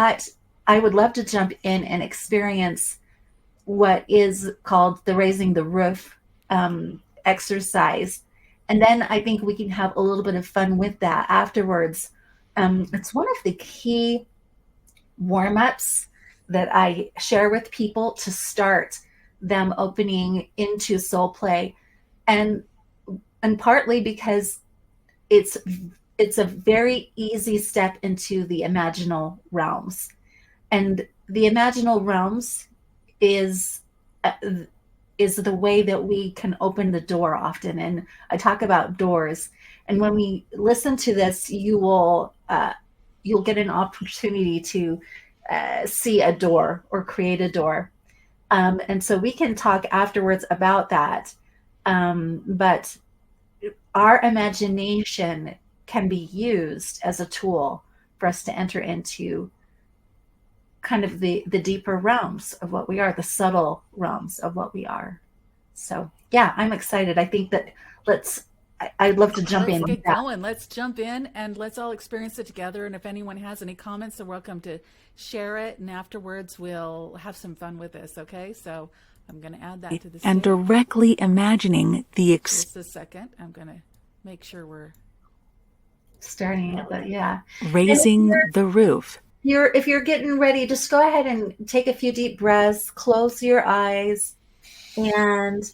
But I would love to jump in and experience what is called the raising the roof exercise. And then I think we can have a little bit of fun with that afterwards. It's one of the key warm ups that I share with people to start them opening into soul play. And and partly because it's it's a very easy step into the imaginal realms. And the imaginal realms is uh, is the way that we can open the door often. And I talk about doors. And when we listen to this, you'll get an opportunity to see a door or create a door. And so we can talk afterwards about that. But our imagination can be used as a tool for us to enter into kind of the deeper realms of what we are, the subtle realms of what we are. So yeah, I'm excited. I think that let's I'd love to jump Let's in with get that. going. Let's jump in and let's all experience it together. And if anyone has any comments, they're welcome to share it. And afterwards, we'll have some fun with this. Okay. So I'm going to add that to the and stage. directly imagining the Just a second. I'm going to make sure we're Starting it, but yeah. raising the roof. If you're getting ready, just go ahead and take a few deep breaths, close your eyes, and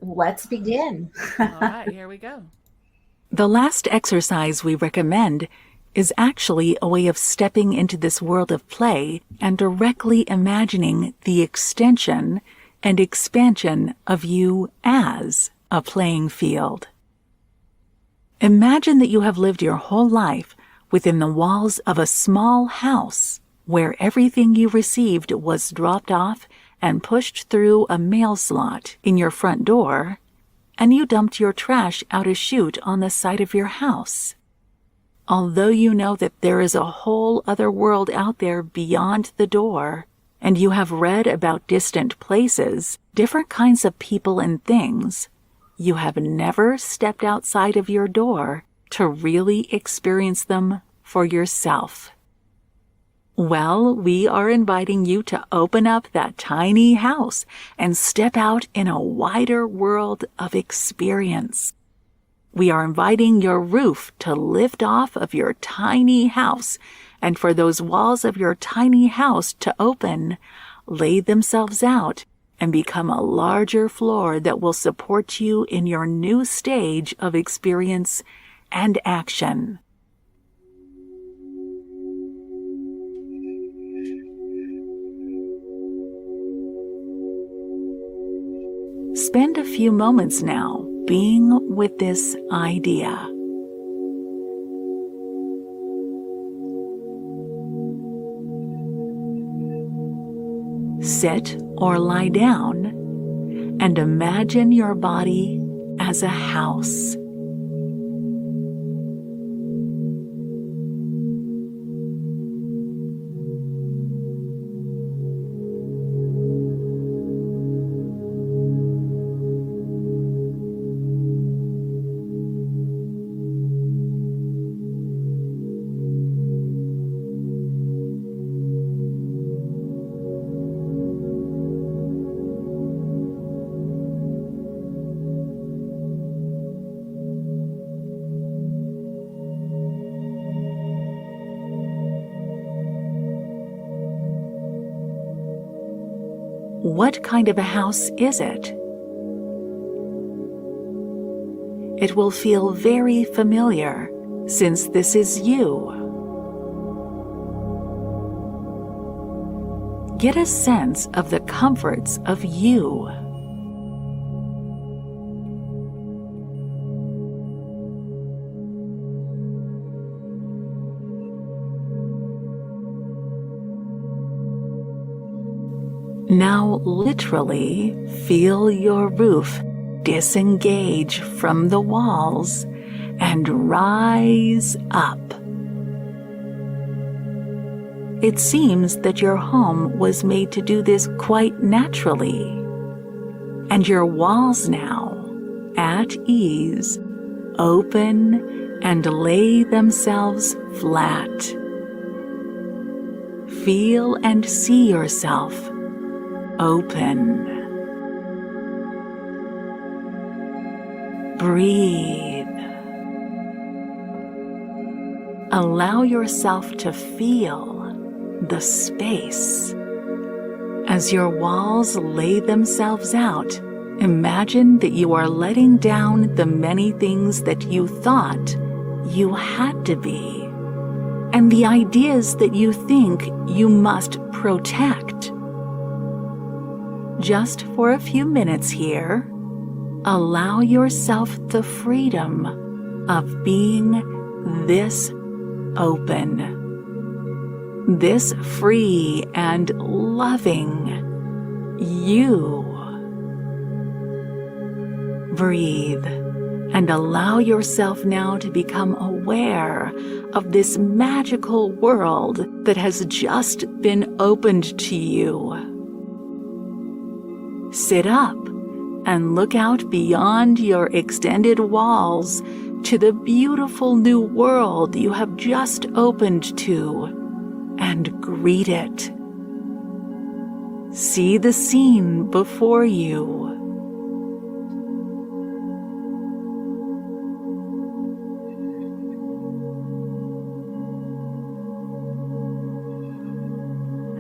let's begin. all right. Here we go. The last exercise we recommend is actually a way of stepping into this world of play and directly imagining the extension and expansion of you as a playing field. Imagine that you have lived your whole life within the walls of a small house where everything you received was dropped off and pushed through a mail slot in your front door, and you dumped your trash out a chute on the side of your house. Although you know that there is a whole other world out there beyond the door, and you have read about distant places, different kinds of people and things, you have never stepped outside of your door to really experience them for yourself. Well, we are inviting you to open up that tiny house and step out in a wider world of experience. We are inviting your roof to lift off of your tiny house and for those walls of your tiny house to open, lay themselves out, and become a larger floor that will support you in your new stage of experience and action. Spend a few moments now being with this idea. Sit or lie down and imagine your body as a house. What kind of a house is it? It will feel very familiar since this is you. Get a sense of the comforts of you. Now literally feel your roof disengage from the walls and rise up. It seems that your home was made to do this quite naturally, and your walls now, at ease, open and lay themselves flat. Feel and see yourself open. Breathe. Allow yourself to feel the space. As your walls lay themselves out, imagine that you are letting down the many things that you thought you had to be, and the ideas that you think you must protect. Just for a few minutes here, allow yourself the freedom of being this open, this free and loving you. Breathe and allow yourself now to become aware of this magical world that has just been opened to you. Sit up and look out beyond your extended walls to the beautiful new world you have just opened to, and greet it. See the scene before you.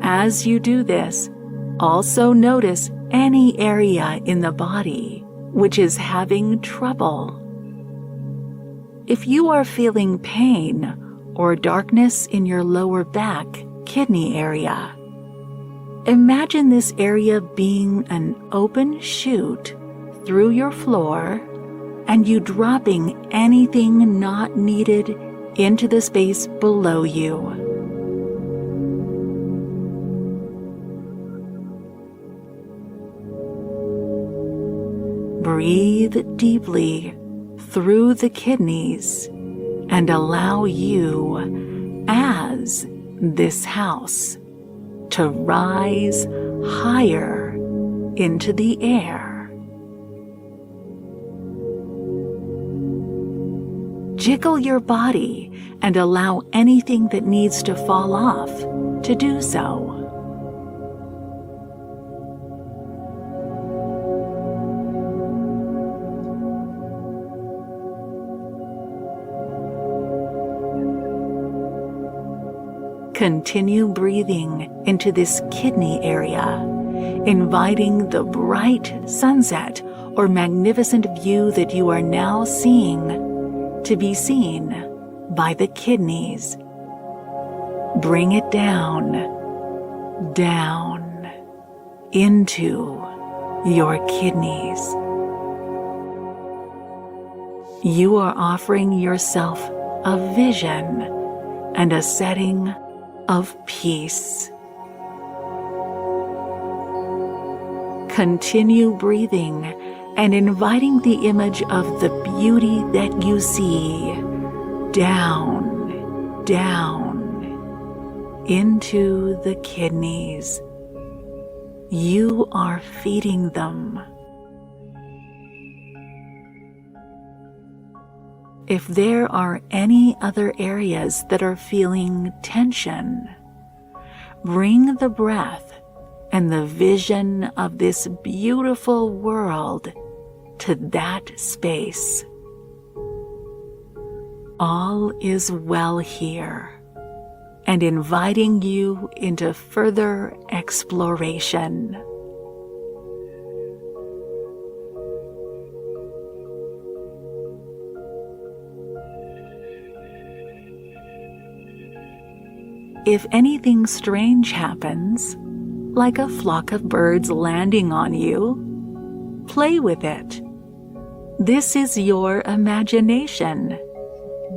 As you do this, also notice any area in the body which is having trouble. If you are feeling pain or darkness in your lower back, kidney area, imagine this area being an open chute through your floor and you dropping anything not needed into the space below you. Breathe deeply through the kidneys and allow you, as this house, to rise higher into the air. Jiggle your body and allow anything that needs to fall off to do so. Continue breathing into this kidney area, inviting the bright sunset or magnificent view that you are now seeing to be seen by the kidneys. Bring it down into your kidneys. You are offering yourself a vision and a setting of peace. Continue breathing and inviting the image of the beauty that you see down into the kidneys. You are feeding them. If there are any other areas that are feeling tension, bring the breath and the vision of this beautiful world to that space. All is well here, and inviting you into further exploration. If anything strange happens, like a flock of birds landing on you, play with it. This is your imagination.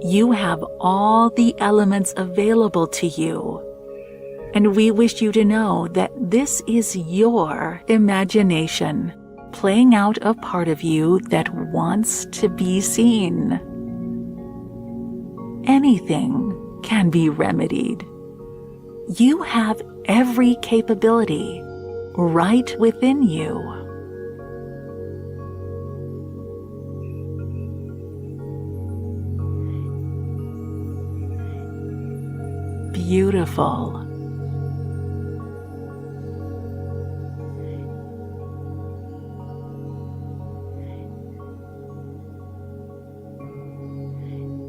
You have all the elements available to you, and we wish you to know that this is your imagination playing out a part of you that wants to be seen. Anything can be remedied. You have every capability right within you. beautiful.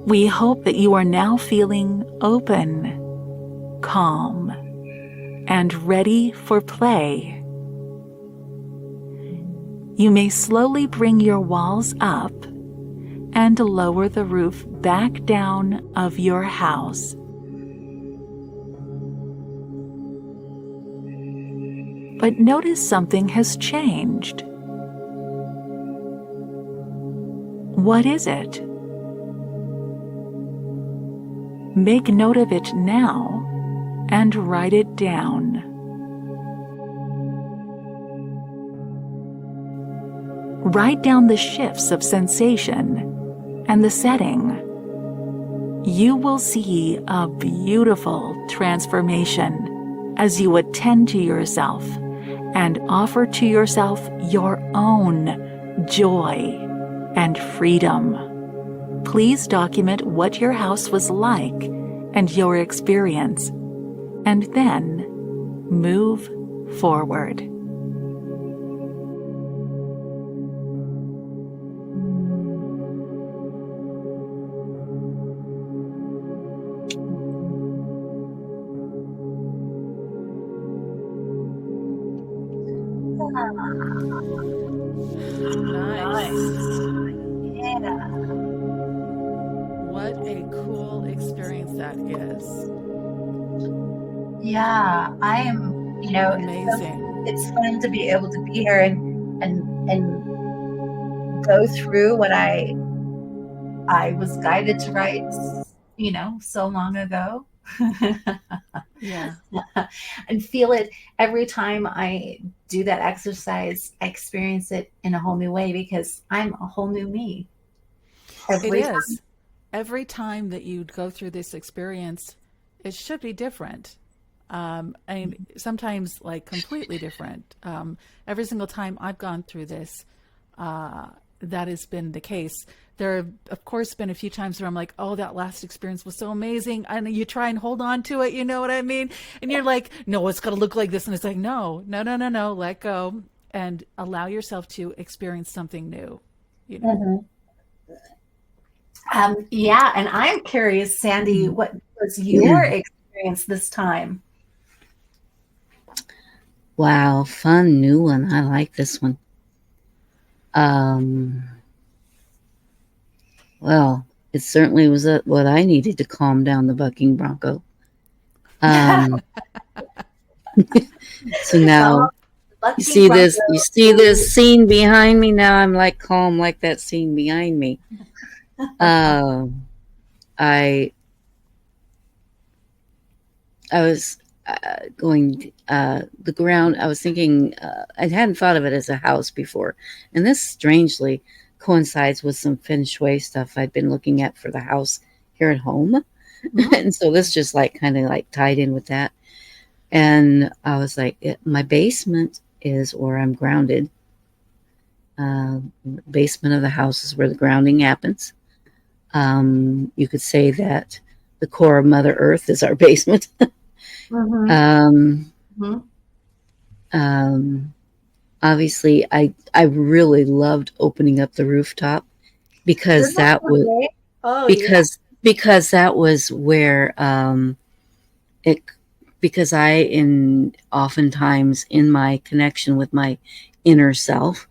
We hope that you are now feeling open, calm, and ready for play. You may slowly bring your walls up and lower the roof back down of your house. But notice something has changed. What is it? Make note of it now and write it down. Write down the shifts of sensation and the setting. You will see a beautiful transformation as you attend to yourself and offer to yourself your own joy and freedom. Please document what your house was like and your experience, and then move forward. Nice. Yeah. What a cool experience that is. Yeah, I am, Amazing. it's fun to be able to be here and go through what I was guided to write, so long ago. Yeah. And feel it every time I do that exercise. I experience it in a whole new way because I'm a whole new me It every time. is. Every time that you go through this experience, it should be different. And sometimes like completely different. Every single time I've gone through this, that has been the case. There have, of course, been a few times where I'm like, oh, that last experience was so amazing. And you try and hold on to it, you know what I mean? And you're like, no, it's got to look like this. And it's like, no, let go and allow yourself to experience something new, Mm-hmm. Yeah, and I'm curious, Sandy, what was your experience this time? Wow, fun new one. I like this one. Well, it certainly was what I needed to calm down the bucking bronco. So now you see this scene behind me. Now I'm like calm, like that scene behind me. I was going the ground. I was thinking I hadn't thought of it as a house before, and this strangely coincides with some feng shui stuff I'd been looking at for the house here at home. Mm-hmm. And so this just kind of tied in with that. And I was like, my basement is where I'm grounded. Basement of the house is where the grounding happens. You could say that the core of Mother Earth is our basement. Mm-hmm. Obviously, I really loved opening up the rooftop because that was because that was where because I oftentimes in my connection with my inner self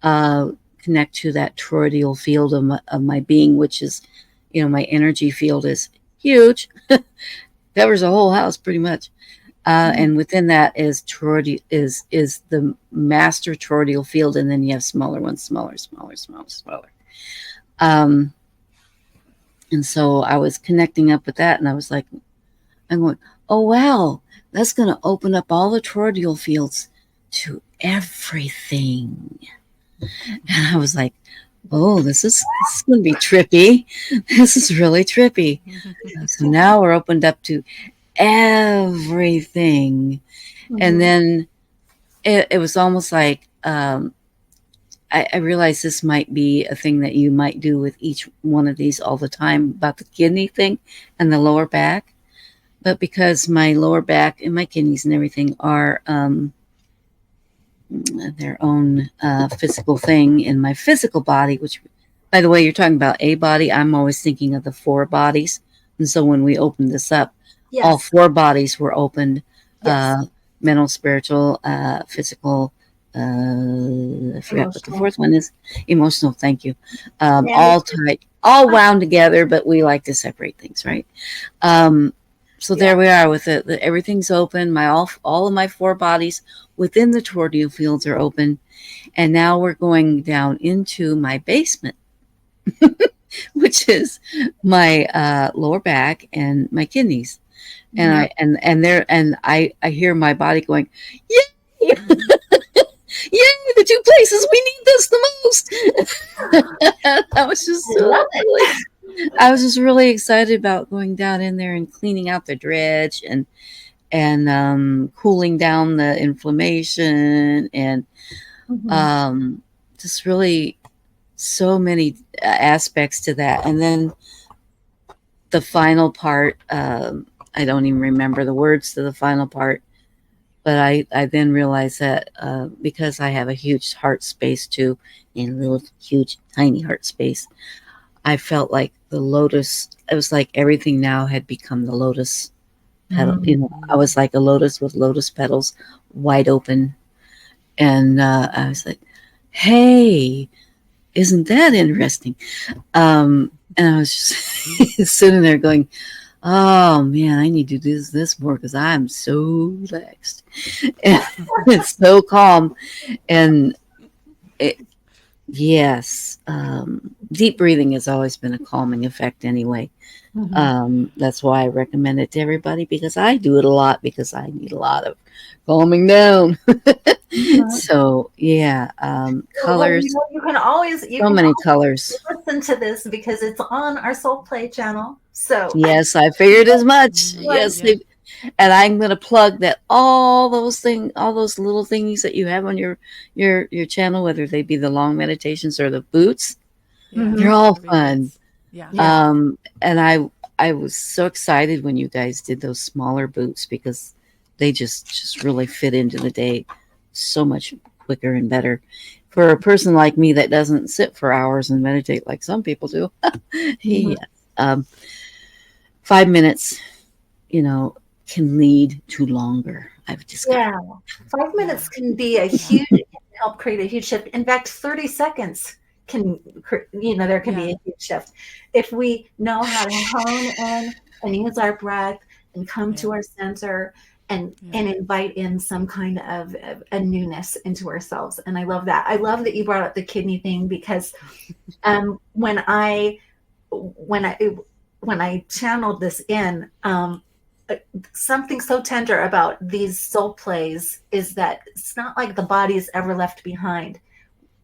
connect to that toroidal field of my being, which is, my energy field is huge. Covers a whole house pretty much. And within that is the master toroidal field, and then you have smaller ones, smaller. And so I was connecting up with that, and I was like, I'm going, oh wow, that's going to open up all the toroidal fields to everything. And I was like, oh, this is going to be trippy. This is really trippy. So now we're opened up to everything. Mm-hmm. And then it was almost like I realized this might be a thing that you might do with each one of these all the time about the kidney thing and the lower back. But because my lower back and my kidneys and everything are their own physical thing in my physical body, which, by the way, you're talking about a body. I'm always thinking of the four bodies. And so when we opened this up, all Yes. four bodies were opened, Yes. mental, spiritual, physical. I forgot what the Emotional. fourth one is. Emotional. Thank you. And All tight, all wound together, but we like to separate things, right? So yeah. there we are with it. Everything's open. All of my four bodies within the tornado fields are open, and now we're going down into my basement, which is my lower back and my kidneys. And Mhm. I hear my body going, yay! Yay, the two places we need this the most. I was just I love really, it. I was just really excited about going down in there and cleaning out the dredge and cooling down the inflammation and Mhm. um, just really so many aspects to that. And then the final part, I don't even remember the words to the final part, but I then realized that because I have a huge heart space too, and a little huge tiny heart space, I felt like the lotus. It was like everything now had become the lotus petal. You know, I was like a lotus with lotus petals wide open, and I was like, "Hey, isn't that interesting?" And I was just sitting there going, "Oh man, I need to do this more because I'm so relaxed and it's so calm." And it, yes, deep breathing has always been a calming effect anyway. Mhm. That's why I recommend it to everybody because I do it a lot because I need a lot of calming down. Mhm. So yeah, Well, colors, you can always so many colors. listen to this because it's on our Soul Play channel. So Yes, I figured as much. Mhm. like Yes, Yeah. and I'm going to plug that all those little things that you have on your channel, whether they be the long meditations or the boots, Yeah. they're mhm. all The fun. reboots. Yeah. Yeah. And I was so excited when you guys did those smaller boots because they just really fit into the day so much quicker and better. For a person like me that doesn't sit for hours and meditate like some people do, Mhm. yeah, 5 minutes, you know, can lead to longer. I've discovered. Yeah. 5 minutes Yeah. can be a huge can help create a huge shift. In fact, 30 seconds can there can be Yeah. a huge shift. If we know how to hone in and use our breath and come Yeah. to our center Yeah. and invite in some kind of a newness into ourselves. And I love that. I love that you brought up the kidney thing because um when I when I when I channeled this in, something so tender about these soul plays is that it's not like the body is ever left behind.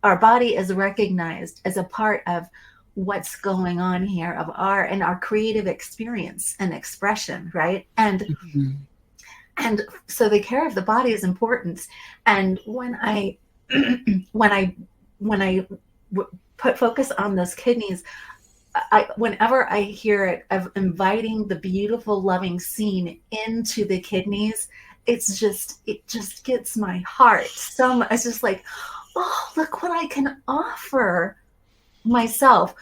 Our body is recognized as a part of what's going on here of our creative experience and expression, right? Mhm. And so the care of the body is important. And when I when I when I put focus on those kidneys, whenever I hear it of inviting the beautiful, loving scene into the kidneys, it just gets my heart so much. It's just like, oh, look what I can offer myself,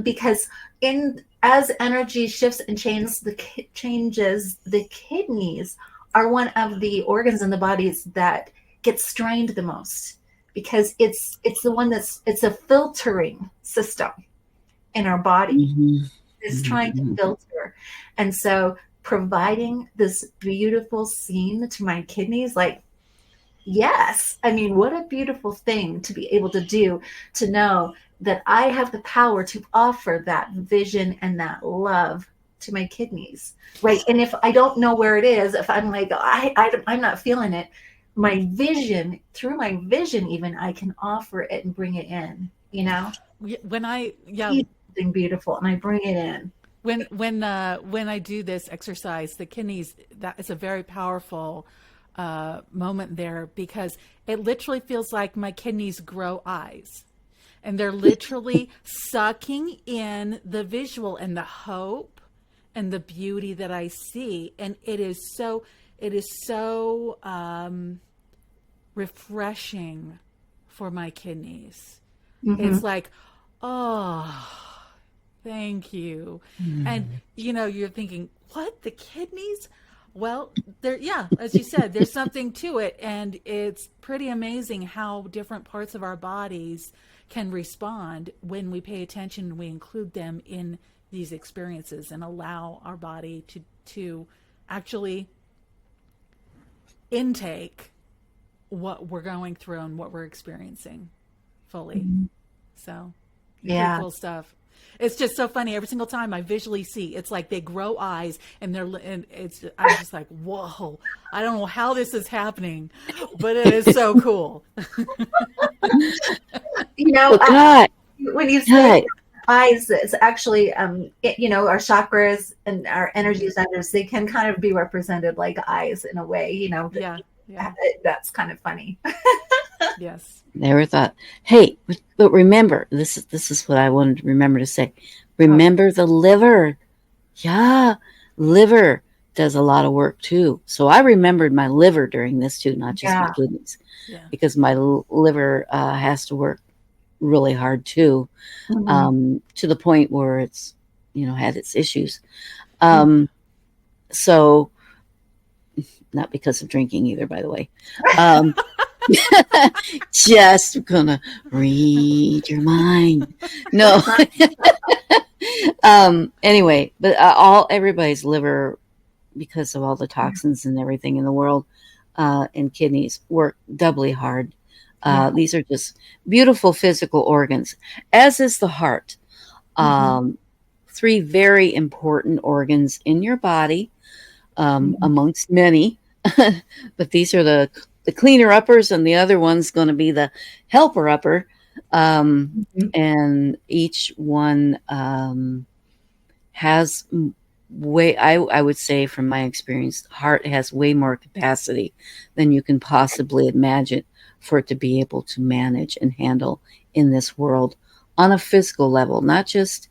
because in as energy shifts and changes, the kidneys are one of the organs in the bodies that gets strained the most because it's the one it's a filtering system in our body Mhm. is trying to Mhm. filter. And so providing this beautiful scene to my kidneys, like, yes, I mean, what a beautiful thing to be able to do, to know that I have the power to offer that vision and that love to my kidneys, right? And if I don't know where it is, if I'm like, I'm not feeling it, my vision, through my vision, even I can offer it and bring it in, When I yeah see something beautiful and I bring it in. when I do this exercise, the kidneys, that is a very powerful moment there because it literally feels like my kidneys grow eyes. And they're literally sucking in the visual and the hope and the beauty that I see. And it is so refreshing for my kidneys. It's like, oh, thank you. And, you're thinking, what? The kidneys? Well, yeah, as you said, there's something to it. And it's pretty amazing how different parts of our bodies can respond when we pay attention and we include them in these experiences and allow our body to actually intake what we're going through and what we're experiencing fully. So pretty cool stuff. It's just so funny. Every single time I visually see, it's like they grow eyes, and I'm just like, whoa, I don't know how this is happening, but it is so cool. When you say eyes, it's actually, our chakras and our energy centers, they can kind of be represented like eyes in a way, Yeah. That's kind of funny. Yes. Never thought. Hey, but remember, this is what I wanted to remember to say. Remember the liver. Yeah, liver does a lot of work too. So I remembered my liver during this too, not just my kidneys, because my liver has to work really hard too, to the point where it's, had its issues. So, not because of drinking either, by the way. Just gonna read your mind. No. Anyway, but everybody's liver, because of all the toxins and everything in the world, and kidneys work doubly hard. These are just beautiful physical organs, as is the heart. 3 very important organs in your body, amongst many, but these are the cleaner uppers, and the other one's going to be the helper upper. And each one has I would say, from my experience, the heart has way more capacity than you can possibly imagine for it to be able to manage and handle in this world on a physical level, not just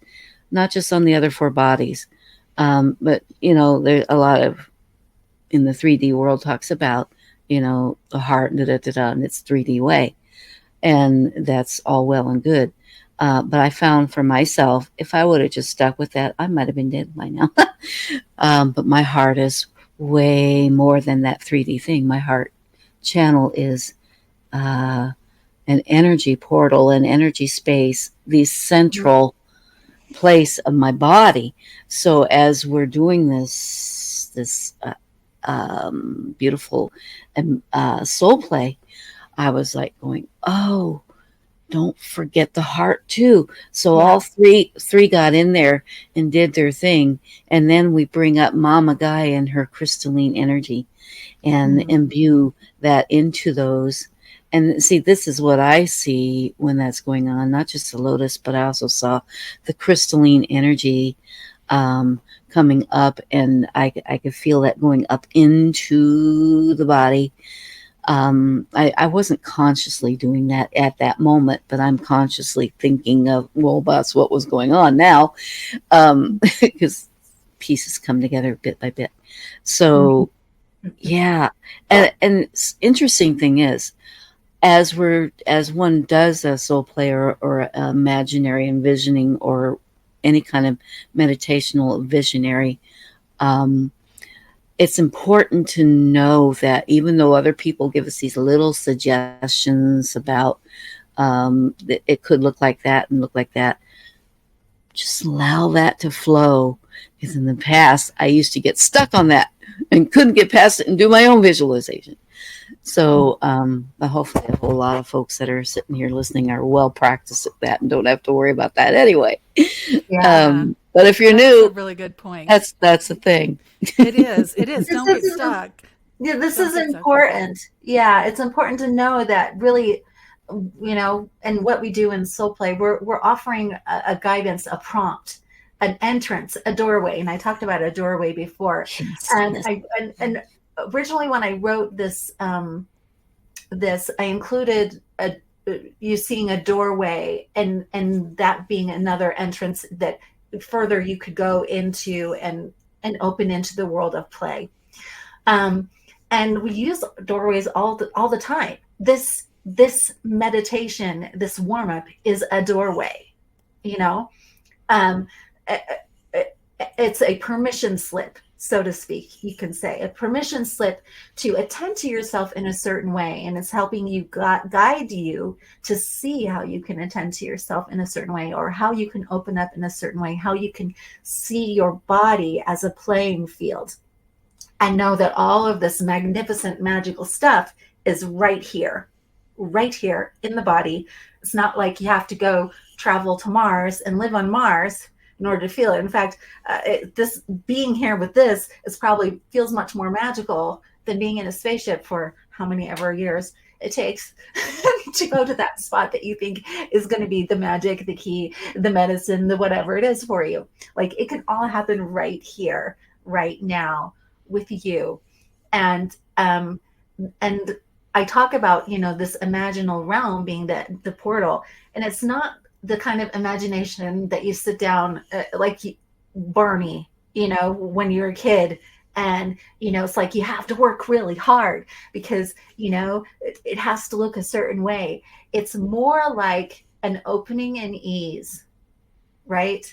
on the other 4 bodies. But there's a lot of, in the 3D world, talks about, the heart, and its 3D way. And that's all well and good. But I found for myself, if I would have just stuck with that, I might have been dead by now. But my heart is way more than that 3D thing. My heart channel is an energy portal, an energy space, the central place of my body. So as we're doing this beautiful soul play, I was like going, oh, don't forget the heart too. So all three got in there and did their thing. And then we bring up Mama Gaia and her crystalline energy and imbue that into those. And see, this is what I see when that's going on, not just the lotus, but I also saw the crystalline energy coming up, and I could feel that going up into the body. I wasn't consciously doing that at that moment, but I'm consciously thinking of, well, that's what was going on now, because pieces come together bit by bit. So, yeah. And interesting thing is, as one does a soul play or imaginary envisioning or any kind of meditational visionary, it's important to know that even though other people give us these little suggestions about it could look like that and look like that, just allow that to flow. Because in the past, I used to get stuck on that and couldn't get past it and do my own visualization. So hopefully a whole lot of folks that are sitting here listening are well practiced at that and don't have to worry about that anyway. But if you're new, a really good point. That's the thing. It is. Don't get stuck. Yeah, this is important. Yeah, it's important to know that really, and what we do in soul play, we're offering a guidance, a prompt, an entrance, a doorway. And I talked about a doorway before. And originally when I wrote this, I included you seeing a doorway and that being another entrance that further you could go into and and open into the world of play. Um, and we use doorways all the time. This meditation, this warm up is a doorway, you know. Um, it's a permission slip, so to speak, you can say, a permission slip to attend to yourself in a certain way. And it's helping you guide you to see how you can attend to yourself in a certain way, or how you can open up in a certain way, how you can see your body as a playing field. And know that all of this magnificent, magical stuff is right here in the body. It's not like you have to go travel to Mars and live on Mars in order to feel it. In fact, this being here with this is probably feels much more magical than being in a spaceship for how many ever years it takes to go to that spot that you think is going to be the magic, the key, the medicine, the whatever it is for you. Like, it can all happen right here, right now, with you. And I talk about, this imaginal realm being the portal, and it's not the kind of imagination that you sit down like Barney, when you're a kid, and it's like you have to work really hard because it has to look a certain way. It's more like an opening and ease, right?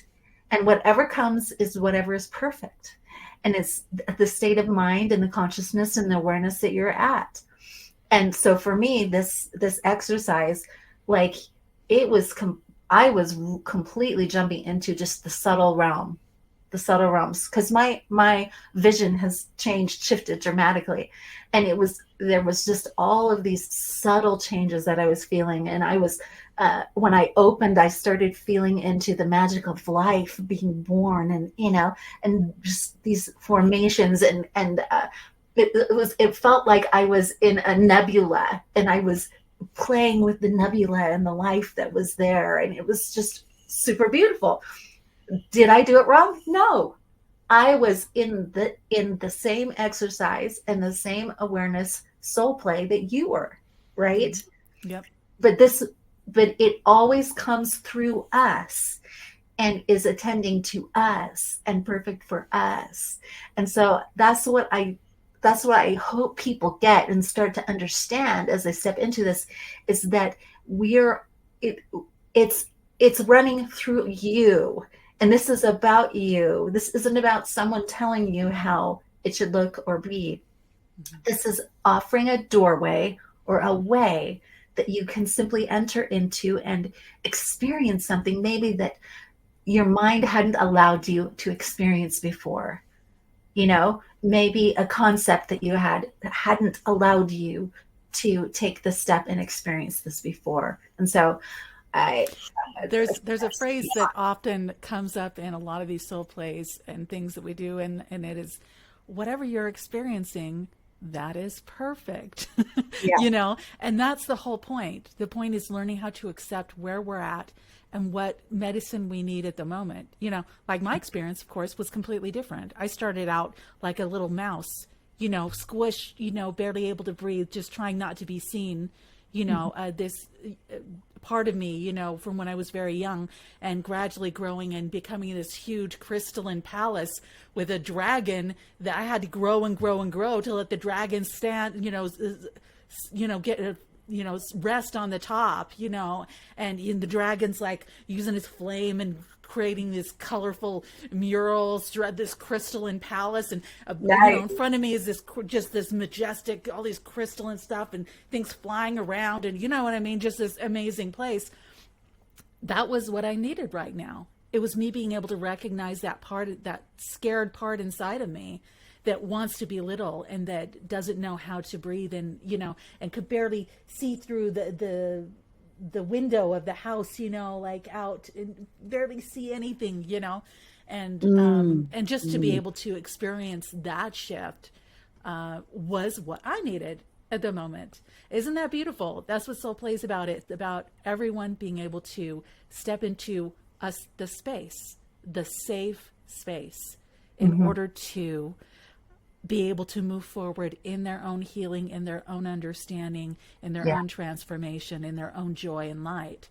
And whatever comes is whatever is perfect. And it's the state of mind and the consciousness and the awareness that you're at. And so for me, this exercise, like, I was completely jumping into just the subtle realms, because my vision has shifted dramatically. And there was just all of these subtle changes that I was feeling. And I was, when I opened, I started feeling into the magic of life being born, and, and just these formations, and it felt like I was in a nebula, and I was playing with the nebula and the life that was there. And it was just super beautiful. Did I do it wrong? No. I was in the same exercise and the same awareness soul play that you were, right? Yep. But it always comes through us and is attending to us and perfect for us. And so that's what I hope people get and start to understand as they step into this, is that it's running through you. And this is about you. This isn't about someone telling you how it should look or be. Mm-hmm. This is offering a doorway or a way that you can simply enter into and experience something maybe that your mind hadn't allowed you to experience before. Maybe a concept that you had that hadn't allowed you to take the step and experience this before. And so there's a phrase that often comes up in a lot of these soul plays and things that we do, and it is, whatever you're experiencing, that is perfect. Yeah. And that's the whole point. The point is learning how to accept where we're at and what medicine we need at the moment. Like my experience, of course, was completely different. I started out like a little mouse, squished, barely able to breathe, just trying not to be seen, this part of me, from when I was very young, and gradually growing and becoming this huge crystalline palace with a dragon that I had to grow and grow and grow to let the dragon stand, get rest on the top, and the dragon's like using his flame and creating these colorful murals throughout this crystalline palace, and in front of me is this majestic, all these crystalline stuff and things flying around, and what I mean, just this amazing place. That was what I needed right now. It was me being able to recognize that scared part inside of me that wants to be little and that doesn't know how to breathe, and and could barely see through the window of the house, like out, and barely see anything, and just to be able to experience that shift was what I needed at the moment. Isn't that beautiful? That's what soul play is about. It's about everyone being able to step into the space, the safe space, in order to be able to move forward in their own healing, in their own understanding, in their own transformation, in their own joy and light.